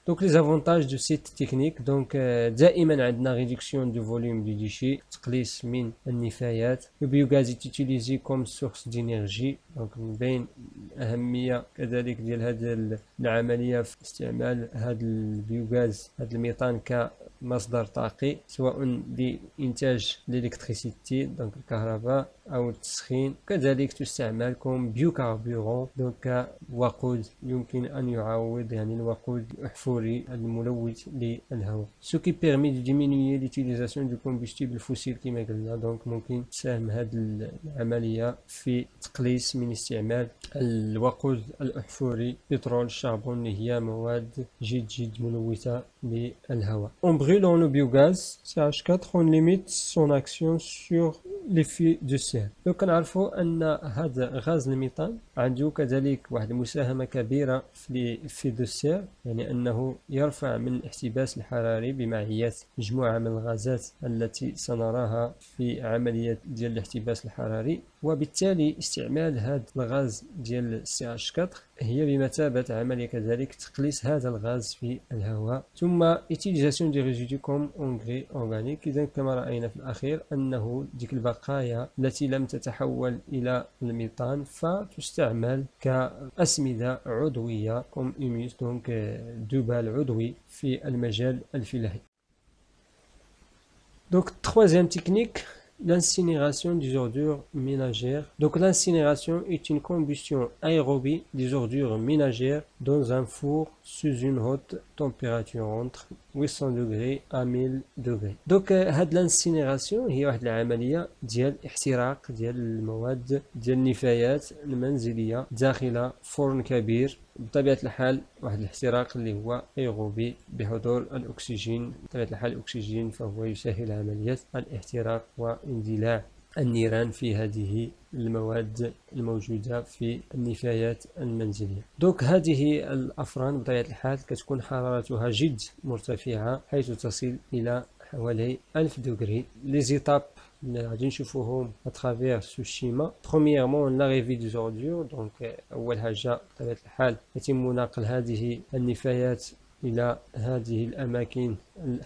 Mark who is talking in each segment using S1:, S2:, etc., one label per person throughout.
S1: Donc les avantages de cette technique, donc دائما عندنا réduction du volume du déchet, تقليص من النفايات. Le biogaz est utilisé comme source d'énergie. donc من بين أهمية كذلك ديال هذه العملية في استعمال هذا البيوغاز، هذا الميثان كمصدر طاقي، سواء لإنتاج الإلكتريسيتي دونك الكهرباء أو التسخين. كذلك تستعمل كم بيوكاربورون دونك وقود يمكن أن يعوض يعني الوقود الأحفوري الملوث للهواء. ce qui permet de diminuer l'utilisation du combustible fossile كما قلنا. دونك ممكن تساهم هذه العملية في تقليص من استعمال الوقود الأحفوري، بترول، الشربون، اللي هي مواد جد ملوثة للهواء. En brûlant le biogaz CH4 on limite son action sur l'effet de serre. لو كنعرفوا أن هذا غاز الميثان عنده كذلك واحد المساهمة كبيرة في l'effet de serre، يعني أنه يرفع من الاحتباس الحراري بمعية مجموعة من الغازات التي سنراها في عملية ديال الاحتباس الحراري. وبالتالي استعمال هذا الغاز ديال CH4 هي بمثابة عملية كذلك تقليص هذا الغاز في الهواء. ثم utilisation des résidus comme engrais organique. إذا كما رأينا في الأخير أنه ديك البقايا التي لم تتحول إلى الميثان فتستعمل كأسمدة عضوية comme humus، donc دبال عضوي في المجال الفلاحي. Donc troisième technique, l'incinération des ordures ménagères. Donc l'incinération est une combustion aérobie des ordures ménagères dans un four sous une haute température entre 800 degrés à 1000 degrés. Donc هاد الانسينيراسيون هي واحد العملية ديال احتراق ديال المواد ديال النفايات المنزلية داخل فرن كبير، بطبيعة الحال واحد الاحتراق اللي هو ايروبي بحضور الأكسجين. بطبيعة الحال الأكسجين فهو يسهل عملية الاحتراق واندلاع النيران في هذه المواد الموجودة في النفايات المنزلية. دوك هذه الأفران بطبيعة الحال كتكون حرارتها جد مرتفعة حيث تصل إلى حوالي 1000 دغري. لي زيتاب اللي غادي نشوفوهم اترافير سو شيما. برومييرمون لاريفي دي زوردور، دونك أول حاجة بطبيعة الحال يتم نقل هذه النفايات إلى هذه الأماكن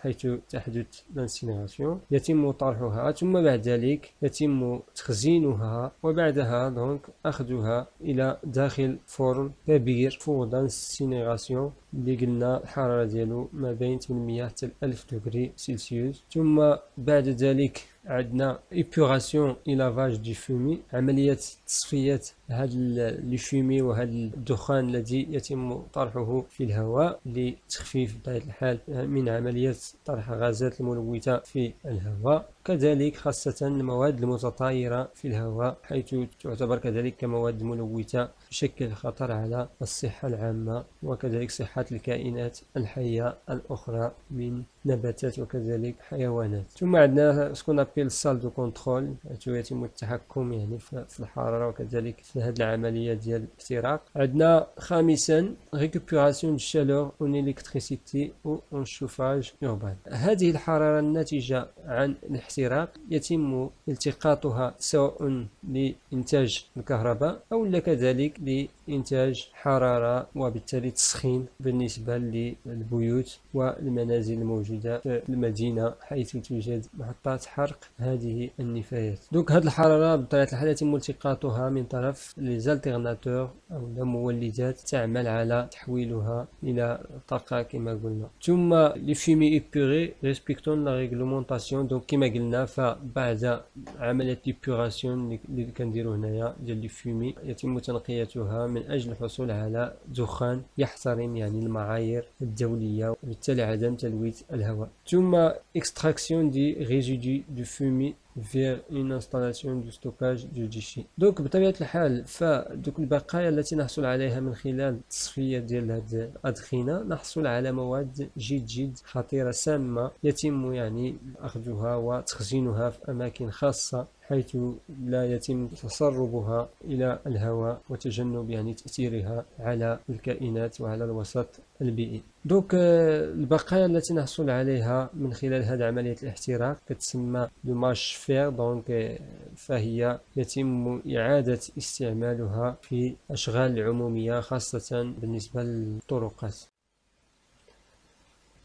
S1: حيث تحدث الانسينيراسيون، يتم طرحها، ثم بعد ذلك يتم تخزينها، وبعدها دونك أخذها إلى داخل فرن كبير فور دانسينيراسيون اللي قلنا الحرارة ديالو ما بين 800 حتى 1000 دغري سلسيوس. ثم بعد ذلك عندنا إيبوراسيون إي لافاج دي فومي، عملية تصفية هذا لي فومي وهذا الدخان الذي يتم طرحه في الهواء لتخفيف بطبيعة الحال من عملية طرح غازات الملوثة في الهواء. كذلك خاصة المواد المتطايرة في الهواء حيث تعتبر كذلك كمواد ملوثة تشكل خطر على الصحة العامة وكذلك صحة الكائنات الحية الأخرى من نباتات وكذلك حيوانات. ثم عندنا سكون أبيل سال دو كونترول حيث يتم التحكم يعني في الحرارة وكذلك في هذه العملية ديال الاحتراق. عندنا خامسا récupération de chaleur en électricité ou en chauffage urbain. هذه الحرارة الناتجة عن الاحتراق يتم التقاطها سواء لإنتاج الكهرباء أو كذلك لإنتاج حرارة وبالتالي تسخين بالنسبة للبيوت والمنازل الموجودة في المدينة حيث توجد محطات حرق هذه النفايات. دونك هذه الحرارة بطبيعة الحال يتم التقاطها من طرف ليزالتيرناتور أو المولدات تعمل على تحويلها إلى طاقة كما قلنا. ثم لي فيمي إيبوري ريسبكتون لا ريغلومونطاسيون. دونك كما قلنا فبعد عملية إيبوراسيون اللي كنديرو هنايا ديال لي فيمي يتم تنقيتها من أجل الحصول على دخان يحترم يعني المعايير الدولية وبالتالي عدم تلويث الهواء. ثم extraction des résidus du fumée vers une installation de stockage de déchets. دونك بطبيعة الحال فدوك البقايا التي نحصل عليها من خلال التصفية ديال هذه الأدخنة نحصل على مواد جد خطيرة سامة يتم يعني أخذها وتخزينها في أماكن خاصة حيث لا يتم تسربها إلى الهواء وتجنب يعني تأثيرها على الكائنات وعلى الوسط البيئي. دوك البقايا التي نحصل عليها من خلال هذه عملية الاحتراق كتسمى دوماج فير. دونك فهي يتم إعادة استعمالها في أشغال العمومية خاصة بالنسبة للطرقات.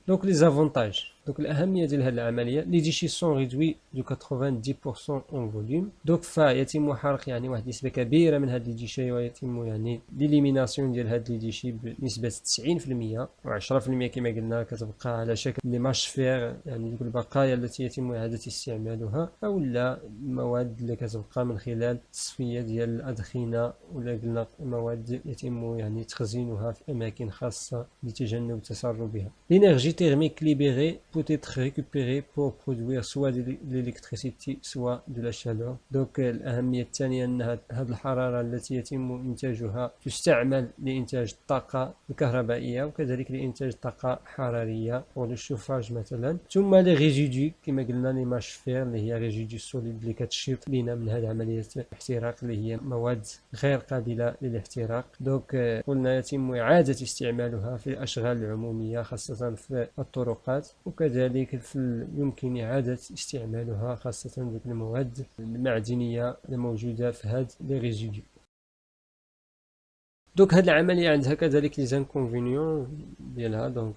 S1: دونك لي زافونتاج، دونك الأهمية ديال هذه العملية، لي ديشي سون ريدوي دو 90% اون فوليوم، دونك فيتم حرق يعني واحد النسبة كبيرة من هاد لي ديشي، ويتم يعني ليليميناسيون ديال هاد لي ديشي بنسبة 90%، و10% كما قلنا كتبقى على شكل لي ماشفير، يعني دوك البقايا التي يتم إعادة استعمالها، أو لا المواد اللي كتبقى من خلال التصفية ديال الأدخنة، ولا قلنا مواد يتم يعني تخزينها في أماكن خاصة لتجنب تسربها. L'énergie thermique libérée peut être récupérée pour produire soit de l'électricité soit de la chaleur. Donc الأهمية الثانية أن هذه الحرارة التي يتم إنتاجها تستعمل لإنتاج الطاقة الكهربائية، وكذلك لإنتاج طاقة حرارية أو للشوفاج مثلا. ثم لي ريزيدو كما قلنا لي ماشفير اللي هي ريزيدو سوليد اللي كتشيط لينا من هذه عملية الاحتراق اللي هي مواد غير قابلة للاحتراق. دونك قلنا يتم إعادة استعمالها في الأشغال العمومية خاصة في الطرقات، وكذلك يمكن إعادة استعمالها خاصة بالمواد المعدنية الموجودة في هذه لي ريزيدو. دونك هاد العملية عندها كذلك لي زانكونفينيون ديالها، دونك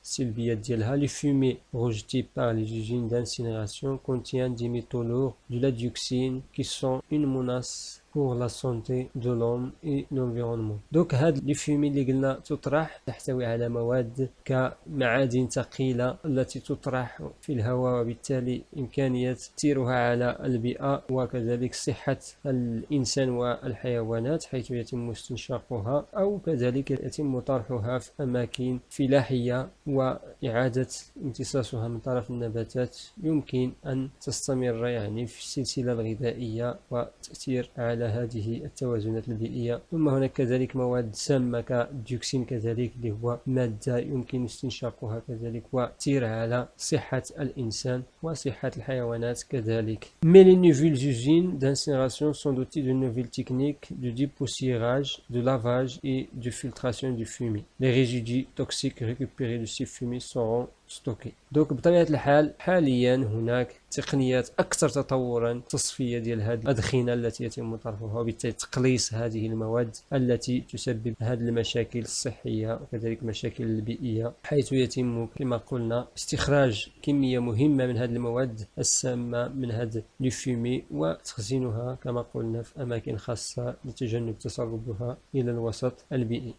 S1: السلبيات ديالها. لي فومي rejetés par les usines d'incinération contiennent des métaux lourds de la dioxine qui sont une menace pour la santé de l'homme et l'environnement. دونك هاد لي فومي اللي قلنا تطرح تحتوي على مواد كمعادن ثقيلة التي تطرح في الهواء، وبالتالي إمكانية تأثيرها على البيئة وكذلك صحة الإنسان والحيوانات، حيث يتم استنشاقها أو كذلك يتم طرحها في أماكن فلاحية وإعادة امتصاصها من طرف النباتات. يمكن أن تستمر يعني في السلسلة الغذائية وتأثير على هذه التوازنات البيئية. ثم هناك كذلك مواد سامة كالديوكسين كذلك اللي هو مادة يمكن استنشاقها كذلك وتأثير على صحة الإنسان وصحة الحيوانات كذلك. Mais les nouvelles usines d'incinération sont dotées de nouvelles techniques de dépoussiérage, de lavage et de filtration du fumier. Les résidus toxiques récupérés de ces fumées seront ستوكي. دوك بطبيعة الحال حاليا هناك تقنيات أكثر تطورا تصفية ديال هذه الأدخنة التي يتم طرحها، وبالتالي تقليص هذه المواد التي تسبب هذه المشاكل الصحية وكذلك المشاكل البيئية، حيث يتم كما قلنا استخراج كمية مهمة من هذه المواد السامة من هذا الفومي وتخزينها كما قلنا في أماكن خاصة لتجنب تسربها إلى الوسط البيئي.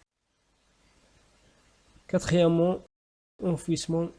S1: Quatrièmement, enfouissement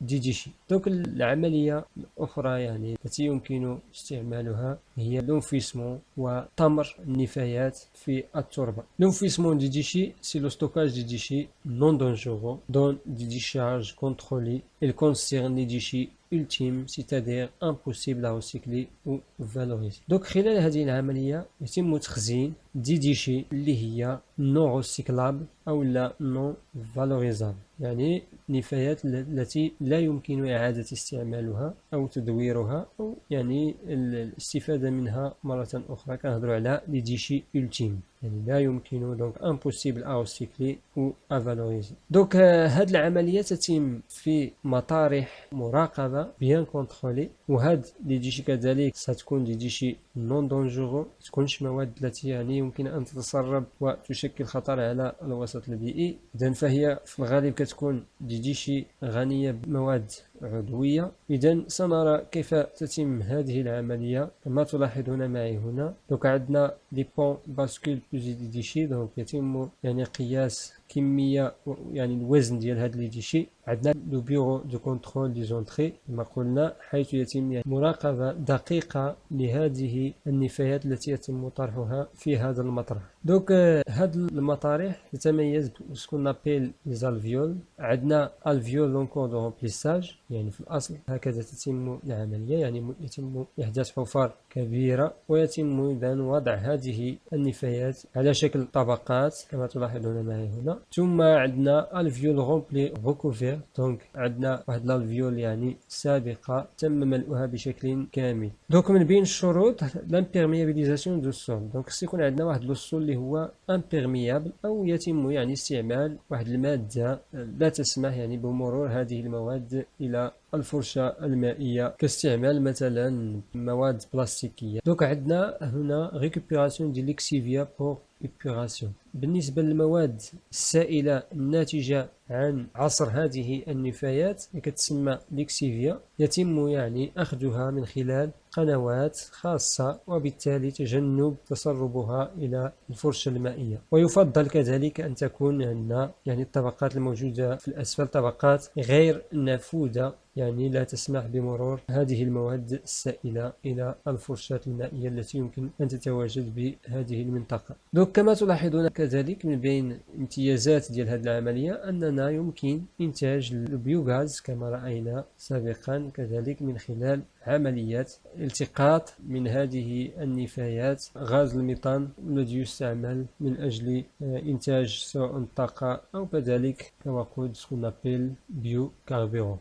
S1: دي ديشي. دونك العملية الأخرى يعني التي يمكن استعمالها هي l'enfouissement وطمر النفايات في التربة. L'enfouissement des déchets, c'est le stockage des déchets non dangereux dans des décharges contrôlées. Il concerne les déchets ultimes, c'est-à-dire impossible à recycler ou valoriser. دونك خلال هذه العملية يتم تخزين دي ديشي اللي هي non recyclable أو لا non valorisable، يعني نفايات التي لا يمكن إعادة استعمالها أو تدويرها أو يعني الاستفادة منها مرة أخرى. كنهضروا على لي ديشي ultime، يعني لا يمكن دونك impossible à recycler ou à valoriser. دونك هاد العملية تتم في مطارح مراقبة bien contrôlée، وهاد لي ديشي كذلك ستكون دي ديشي non dangereux، تكونش مواد التي يعني يمكن أن تتسرب وتشكل خطر على الوسط البيئي. إذن فهي في الغالب كتكون دي ديشي غنية بمواد عضوية. إذن سنرى كيف تتم هذه العملية كما تلاحظون معي هنا. دونك عندنا لي بون باسكول بلوز دي ديشي، دونك يتم يعني قياس كمية يعني الوزن ديال هاد لي ديشي. عندنا لو بيرو دو كونترول دي زونتري كما قلنا، حيث يتم يعني مراقبة دقيقة لهذه النفايات التي يتم طرحها في هذا المطرح. دونك هاد المطارح تتميز بسكون نابيل لي الفيول. عندنا الفيول لونكور دو رومبليساج، يعني في الأصل هكذا تتم العملية، يعني يتم إحداث حفار كبيرة ويتم إذن وضع هذه النفايات على شكل طبقات كما تلاحظون معي هنا. ثم عندنا الفيول رومبلي ريكوفير، دونك عندنا واحد الفيول يعني سابقة تم ملؤها بشكل كامل. دونك من بين الشروط لامبيرميابيليزاسيون دو سول، دونك خص يكون عندنا واحد لو سول اللي هو امبيرميابل أو يتم يعني استعمال واحد المادة لا تسمح يعني بمرور هذه المواد إلى الفرشة المائية كاستعمال مثلا مواد بلاستيكية. دونك عندنا هنا récupération de l'exivia pour épuration. بالنسبة للمواد السائلة الناتجة عن عصر هذه النفايات كتسمى ليكسيفيا، يتم يعني أخذها من خلال قنوات خاصة، وبالتالي تجنب تسربها إلى الفرشة المائية. ويفضل كذلك أن تكون عندنا يعني الطبقات الموجودة في الأسفل طبقات غير نافذة، يعني لا تسمح بمرور هذه المواد السائلة إلى الفرشاة المائية التي يمكن أن تتواجد بهذه المنطقة. دوك كما تلاحظون كذلك من بين امتيازات ديال هذه العملية أننا يمكن إنتاج البيوغاز كما رأينا سابقا، كذلك من خلال عمليات التقاط من هذه النفايات غاز الميثان الذي يستعمل من أجل إنتاج سواء الطاقة أو كذلك كما قلت ce qu'on appelle biocarburant.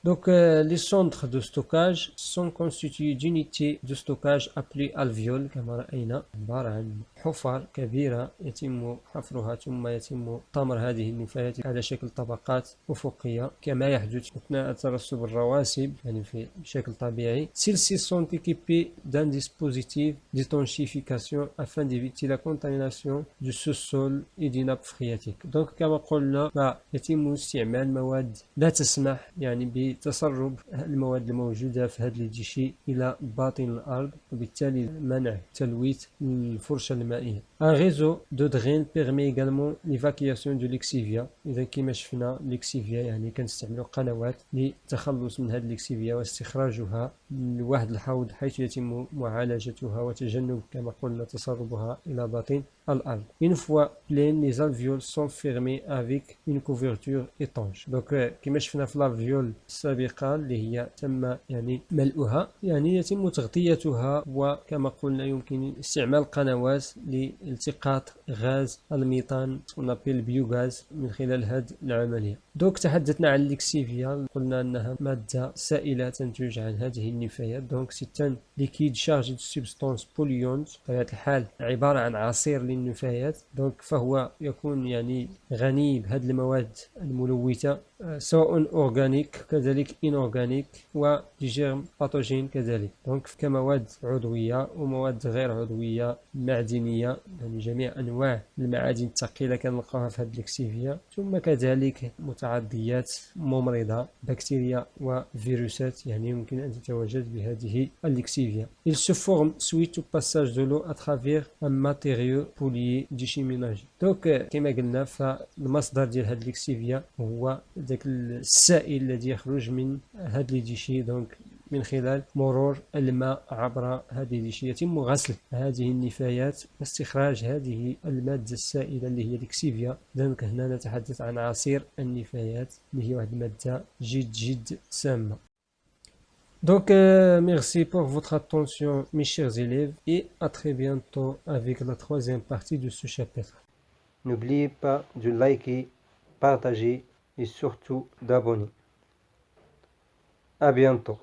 S1: Donc, les centres de stockage sont constitués d'unités de stockage appelées alvéoles كما رأينا، عبارة عن حفر كبيرة يتم حفرها ثم يتم طمر هذه النفايات على شكل طبقات أفقية كما يحدث أثناء ترسب الرواسب يعني في بشكل طبيعي. Celles-ci sont équipées d'un dispositif d'étanchéification afin d'éviter la contamination du sous-sol et des nappes phréatiques. Donc كما قلنا يتم استعمال مواد لا تسمح يعني بتسرب المواد الموجودة في هذه الديشي إلى باطن الأرض، وبالتالي منع تلويث الفرشة المائية. Un réseau de drain permet également l'évacuation de l'exivia. إذا كما شفنا l'exivia يعني كنستعملوا قنوات للتخلص من هذه l'exivia واستخراجها لواحد الحوض حيث يتم معالجتها وتجنب كما قلنا تسربها إلى باطن الأرض. Une fois pleines, les alvéoles sont fermées avec une couverture étanche. Donc كما شفنا في الالفيول السابقة اللي هي تم يعني ملؤها، يعني يتم تغطيتها، وكما قلنا يمكن استعمال قنوات لالتقاط غاز الميثان ونابيل بيوغاز من خلال هذه العملية. دوك تحدثنا عن الليكسيفيا، قلنا أنها مادة سائلة تنتج عن هذه النفايات. دونك سيتان ليكيد شارجي دو سبستانس بوليونت، بطبيعة الحال عبارة عن عصير للنفايات. دونك فهو يكون يعني غني بهذه المواد الملوثة سواء أورغانيك كذلك إنورغانيك وجيرم باثوجين كذلك. دونك كمواد عضوية ومواد غير عضوية معدنية، يعني جميع أنواع المعادن الثقيلة كنلقاوها في هذه الليكسيفيا، ثم كذلك متعديات ممرضة بكتيريا وفيروسات يعني يمكن أن تتواجد بهذه الليكسيفيا. Il se forme suite au passage de l'eau à travers un matériau polié déchiménagé. دونك كما قلنا فالمصدر ديال هذه الليكسيفيا هو ذاك السائل الذي يخرج من هذه الديشي، دونك من خلال مرور الماء عبر هذه الديشي يتم غسل هذه النفايات واستخراج هذه المادة السائلة اللي هي ليكسيفيا. دونك هنا نتحدث عن عصير النفايات اللي هي واحد المادة جد سامة. Donc, merci pour votre attention, mes chers élèves, et à très bientôt avec la troisième partie de ce chapitre.
S2: N'oubliez pas de liker, partager et surtout d'abonner. À bientôt.